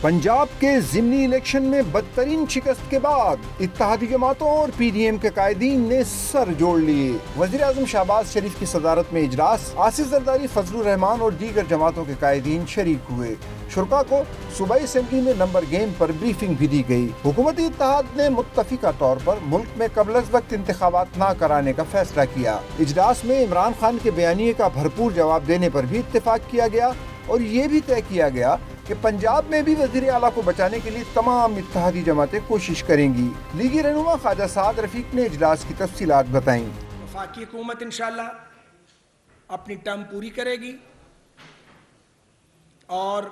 پنجاب کے ضمنی الیکشن میں بدترین شکست کے بعد اتحادی جماعتوں اور پی ڈی ایم کے قائدین نے سر جوڑ لیے۔ وزیر اعظم شہباز شریف کی صدارت میں اجلاس، آصف زرداری، فضل الرحمان اور دیگر جماعتوں کے قائدین شریک ہوئے۔ شرکاء کو صوبائی اسمبلی میں نمبر گیم پر بریفنگ بھی دی گئی۔ حکومتی اتحاد نے متفقہ طور پر ملک میں قبل از وقت انتخابات نہ کرانے کا فیصلہ کیا۔ اجلاس میں عمران خان کے بیانیے کا بھرپور جواب دینے پر بھی اتفاق کیا گیا اور یہ بھی طے کیا گیا کہ پنجاب میں بھی وزیر اعلیٰ کو بچانے کے لیے تمام اتحادی جماعتیں کوشش کریں گی۔ لیگی رہنما خواجہ سعد رفیق نے اجلاس کی تفصیلات بتائیں۔ وفاقی حکومت انشاءاللہ اپنی ٹرم پوری کرے گی اور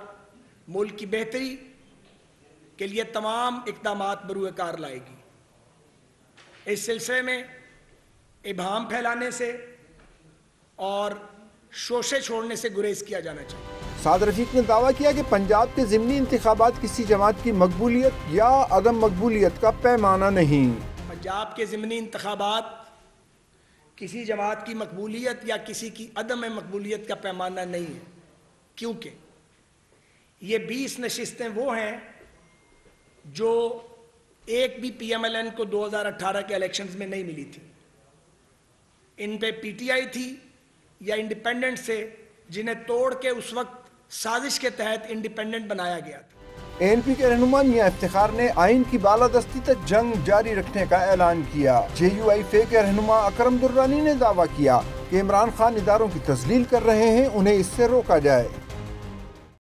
ملک کی بہتری کے لیے تمام اقدامات بروئے کار لائے گی۔ اس سلسلے میں ابہام پھیلانے سے اور شوشے چھوڑنے سے گریز کیا جانا چاہیے۔ سعد رفیق نے دعویٰ کیا کہ پنجاب کے ضمنی انتخابات کسی جماعت کی مقبولیت یا عدم مقبولیت کا پیمانہ نہیں۔ پنجاب کے ضمنی انتخابات کسی جماعت کی مقبولیت یا کسی کی عدم مقبولیت کا پیمانہ نہیں ہے، کیونکہ یہ 20 نشستیں وہ ہیں جو ایک بھی پی ایم ایل این کو 2018 کے الیکشنز میں نہیں ملی تھی۔ ان پہ پی ٹی آئی تھی یا انڈیپینڈنٹ سے، جنہیں توڑ کے اس وقت سازش کے تحت انڈیپینڈنٹ بنایا گیا تھا۔ اے این پی کے رہنما میاں افتخار نے آئین کی بالادستی تک جنگ جاری رکھنے کا اعلان کیا۔ جے یو آئی فے کے رہنما اکرم درانی نے دعویٰ کیا کہ عمران خان اداروں کی تذلیل کر رہے ہیں، انہیں اس سے روکا جائے۔